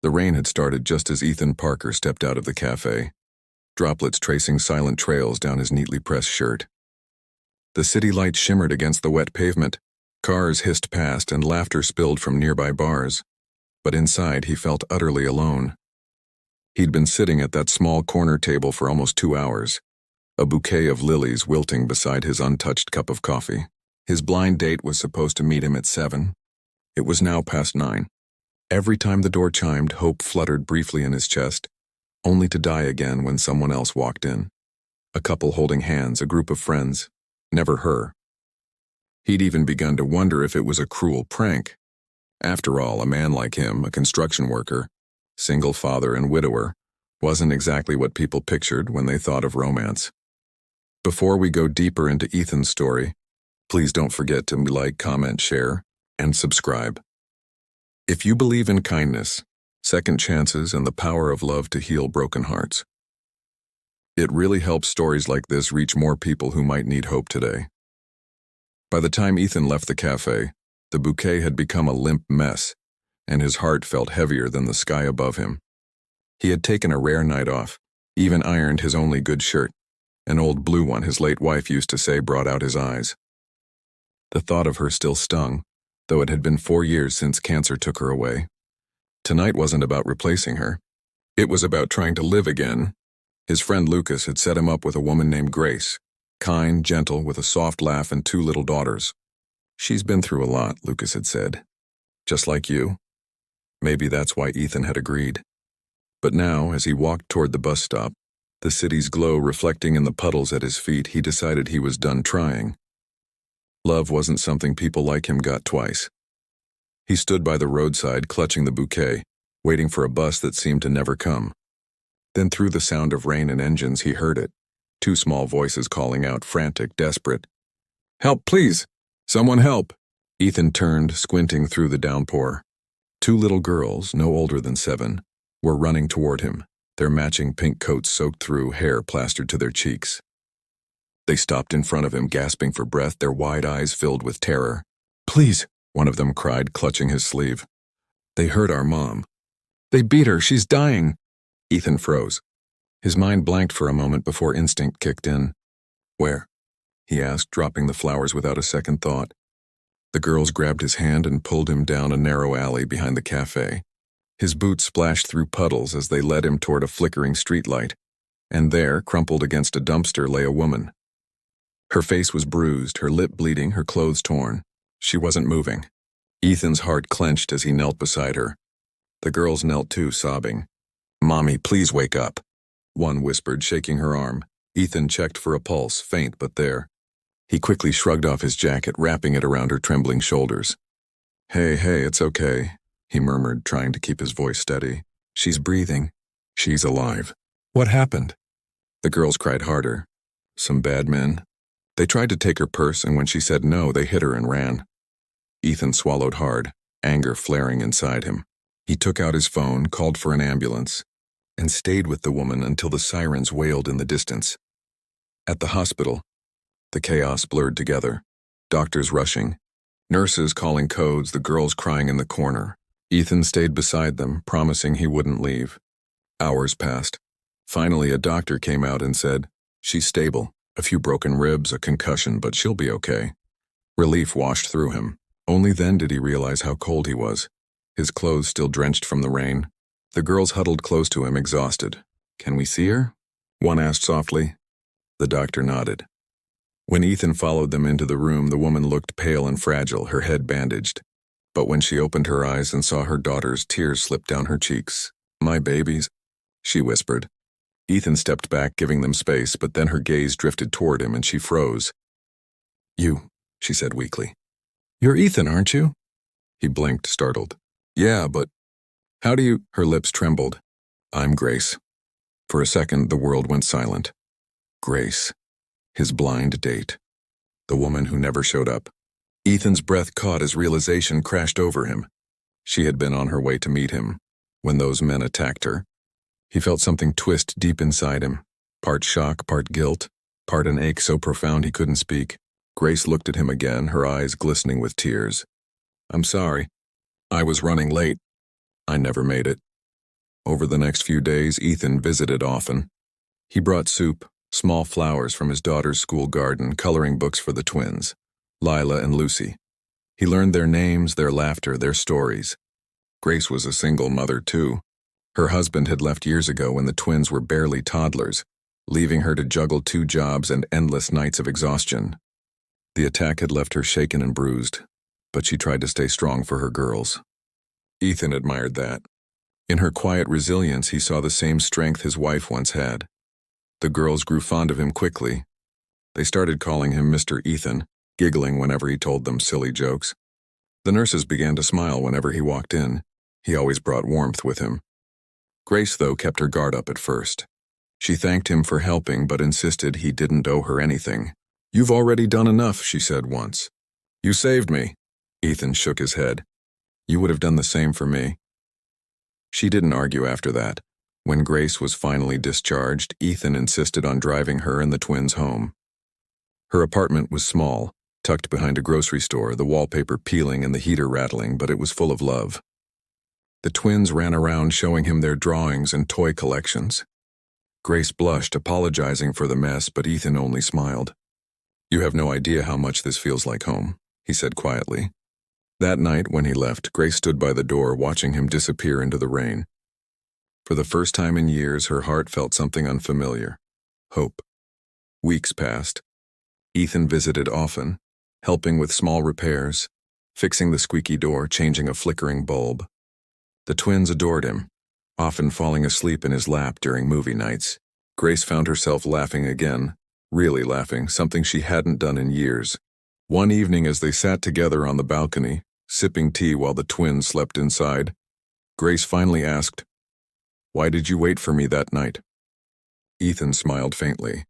The rain had started just as Ethan Parker stepped out of the cafe, droplets tracing silent trails down his neatly pressed shirt. The city lights shimmered against the wet pavement. Cars hissed past and laughter spilled from nearby bars. But inside he felt utterly alone. He'd been sitting at that small corner table for almost 2 hours, a bouquet of lilies wilting beside his untouched cup of coffee. His blind date was supposed to meet him at 7. It was now past 9. Every time the door chimed, hope fluttered briefly in his chest, only to die again when someone else walked in. A couple holding hands, a group of friends. Never her. He'd even begun to wonder if it was a cruel prank. After all, a man like him, a construction worker, single father and widower, wasn't exactly what people pictured when they thought of romance. Before we go deeper into Ethan's story, please don't forget to like, comment, share, and subscribe. If you believe in kindness, second chances, and the power of love to heal broken hearts, it really helps stories like this reach more people who might need hope today. By the time Ethan left the cafe, the bouquet had become a limp mess, and his heart felt heavier than the sky above him. He had taken a rare night off, even ironed his only good shirt, an old blue one his late wife used to say brought out his eyes. The thought of her still stung, though it had been 4 years since cancer took her away. Tonight wasn't about replacing her. It was about trying to live again. His friend Lucas had set him up with a woman named Grace, kind, gentle, with a soft laugh and 2 little daughters. She's been through a lot, Lucas had said. Just like you. Maybe that's why Ethan had agreed. But now, as he walked toward the bus stop, the city's glow reflecting in the puddles at his feet, he decided he was done trying. Love wasn't something people like him got twice. He stood by the roadside, clutching the bouquet, waiting for a bus that seemed to never come. Then through the sound of rain and engines, he heard it. 2 small voices calling out, frantic, desperate. "Help, please! Someone help!" Ethan turned, squinting through the downpour. 2 little girls, no older than 7, were running toward him, their matching pink coats soaked through, hair plastered to their cheeks. They stopped in front of him, gasping for breath, their wide eyes filled with terror. "Please," one of them cried, clutching his sleeve. "They hurt our mom. They beat her. She's dying." Ethan froze. His mind blanked for a moment before instinct kicked in. "Where?" he asked, dropping the flowers without a second thought. The girls grabbed his hand and pulled him down a narrow alley behind the cafe. His boots splashed through puddles as they led him toward a flickering streetlight, and there, crumpled against a dumpster, lay a woman. Her face was bruised, her lip bleeding, her clothes torn. She wasn't moving. Ethan's heart clenched as he knelt beside her. The girls knelt too, sobbing. "Mommy, please wake up," one whispered, shaking her arm. Ethan checked for a pulse, faint but there. He quickly shrugged off his jacket, wrapping it around her trembling shoulders. Hey, it's okay," he murmured, trying to keep his voice steady. "She's breathing. She's alive." "What happened?" The girls cried harder. "Some bad men. They tried to take her purse, and when she said no, they hit her and ran." Ethan swallowed hard, anger flaring inside him. He took out his phone, called for an ambulance, and stayed with the woman until the sirens wailed in the distance. At the hospital, the chaos blurred together. Doctors rushing, nurses calling codes, the girls crying in the corner. Ethan stayed beside them, promising he wouldn't leave. Hours passed. Finally, a doctor came out and said, "She's stable. A few broken ribs, a concussion, but she'll be okay." Relief washed through him. Only then did he realize how cold he was, his clothes still drenched from the rain. The girls huddled close to him, exhausted. "Can we see her?" one asked softly. The doctor nodded. When Ethan followed them into the room, the woman looked pale and fragile, her head bandaged. But when she opened her eyes and saw her daughter's, tears slipped down her cheeks. "My babies," she whispered. Ethan stepped back, giving them space, but then her gaze drifted toward him and she froze. "You," she said weakly. "You're Ethan, aren't you?" He blinked, startled. "Yeah, but how do you—" Her lips trembled. "I'm Grace." For a second, the world went silent. Grace. His blind date. The woman who never showed up. Ethan's breath caught as realization crashed over him. She had been on her way to meet him when those men attacked her. He felt something twist deep inside him, part shock, part guilt, part an ache so profound he couldn't speak. Grace looked at him again, her eyes glistening with tears. "I'm sorry. I was running late. I never made it." Over the next few days, Ethan visited often. He brought soup, small flowers from his daughter's school garden, coloring books for the twins, Lila and Lucy. He learned their names, their laughter, their stories. Grace was a single mother, too. Her husband had left years ago when the twins were barely toddlers, leaving her to juggle 2 jobs and endless nights of exhaustion. The attack had left her shaken and bruised, but she tried to stay strong for her girls. Ethan admired that. In her quiet resilience, he saw the same strength his wife once had. The girls grew fond of him quickly. They started calling him Mr. Ethan, giggling whenever he told them silly jokes. The nurses began to smile whenever he walked in. He always brought warmth with him. Grace, though, kept her guard up at first. She thanked him for helping, but insisted he didn't owe her anything. "You've already done enough," she said once. "You saved me." Ethan shook his head. "You would have done the same for me." She didn't argue after that. When Grace was finally discharged, Ethan insisted on driving her and the twins home. Her apartment was small, tucked behind a grocery store, the wallpaper peeling and the heater rattling, but it was full of love. The twins ran around showing him their drawings and toy collections. Grace blushed, apologizing for the mess, but Ethan only smiled. "You have no idea how much this feels like home," he said quietly. That night, when he left, Grace stood by the door, watching him disappear into the rain. For the first time in years, her heart felt something unfamiliar. Hope. Weeks passed. Ethan visited often, helping with small repairs, fixing the squeaky door, changing a flickering bulb. The twins adored him, often falling asleep in his lap during movie nights. Grace found herself laughing again, really laughing, something she hadn't done in years. One evening, as they sat together on the balcony, sipping tea while the twins slept inside, Grace finally asked, "Why did you wait for me that night?" Ethan smiled faintly.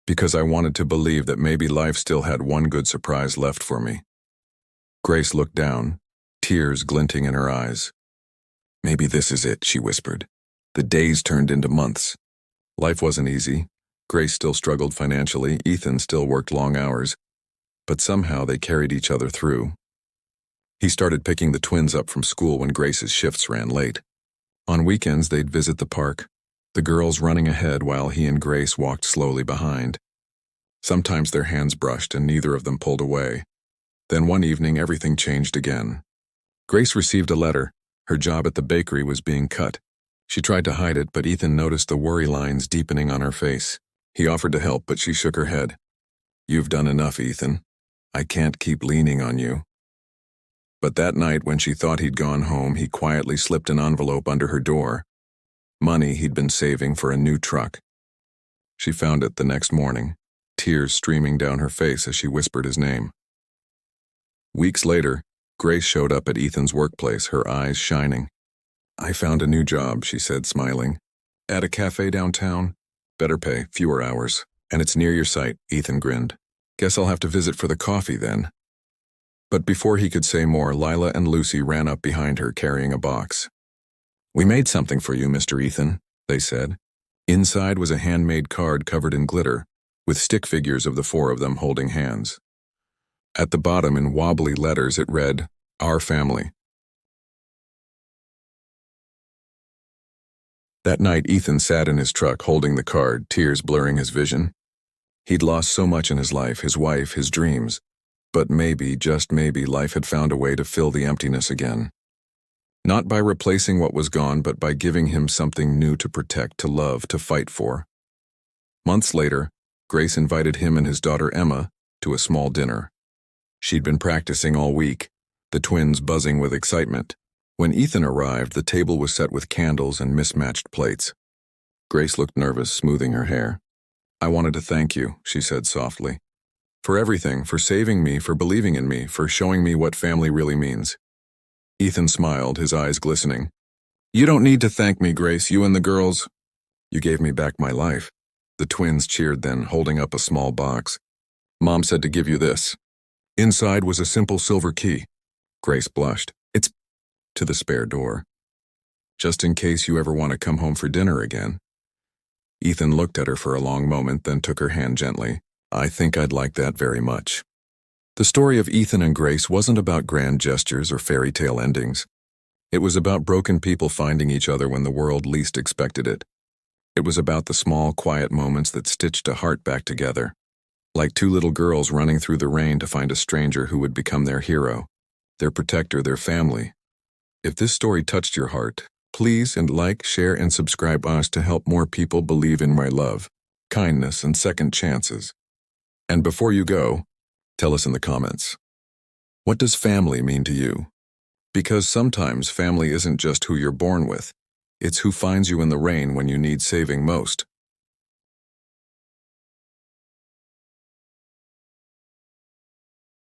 "Because I wanted to believe that maybe life still had one good surprise left for me." Grace looked down, tears glinting in her eyes. "Maybe this is it," she whispered. The days turned into months. Life wasn't easy. Grace still struggled financially, Ethan still worked long hours, but somehow they carried each other through. He started picking the twins up from school when Grace's shifts ran late. On weekends, they'd visit the park, the girls running ahead while he and Grace walked slowly behind. Sometimes their hands brushed and neither of them pulled away. Then one evening, everything changed again. Grace received a letter. Her job at the bakery was being cut. She tried to hide it, but Ethan noticed the worry lines deepening on her face. He offered to help, but she shook her head. "You've done enough, Ethan. I can't keep leaning on you." But that night, when she thought he'd gone home, he quietly slipped an envelope under her door. Money he'd been saving for a new truck. She found it the next morning, tears streaming down her face as she whispered his name. Weeks later, Grace showed up at Ethan's workplace, her eyes shining. "I found a new job," she said, smiling. "At a cafe downtown. Better pay, fewer hours. And it's near your site," Ethan grinned. "Guess I'll have to visit for the coffee then." But before he could say more, Lila and Lucy ran up behind her carrying a box. "We made something for you, Mr. Ethan," they said. Inside was a handmade card covered in glitter, with stick figures of the 4 of them holding hands. At the bottom, in wobbly letters, it read, "Our family." That night, Ethan sat in his truck holding the card, tears blurring his vision. He'd lost so much in his life, his wife, his dreams. But maybe, just maybe, life had found a way to fill the emptiness again. Not by replacing what was gone, but by giving him something new to protect, to love, to fight for. Months later, Grace invited him and his daughter Emma to a small dinner. She'd been practicing all week, the twins buzzing with excitement. When Ethan arrived, the table was set with candles and mismatched plates. Grace looked nervous, smoothing her hair. "I wanted to thank you," she said softly. "For everything, for saving me, for believing in me, for showing me what family really means." Ethan smiled, his eyes glistening. "You don't need to thank me, Grace, you and the girls. You gave me back my life." The twins cheered then, holding up a small box. "Mom said to give you this." Inside was a simple silver key. Grace blushed. "It's to the spare door. Just in case you ever want to come home for dinner again." Ethan looked at her for a long moment, then took her hand gently. "I think I'd like that very much." The story of Ethan and Grace wasn't about grand gestures or fairy tale endings. It was about broken people finding each other when the world least expected it. It was about the small, quiet moments that stitched a heart back together. Like two little girls running through the rain to find a stranger who would become their hero, their protector, their family. If this story touched your heart, please like, share, and subscribe us to help more people believe in my love, kindness, and second chances. And before you go, tell us in the comments, what does family mean to you? Because sometimes family isn't just who you're born with, it's who finds you in the rain when you need saving most.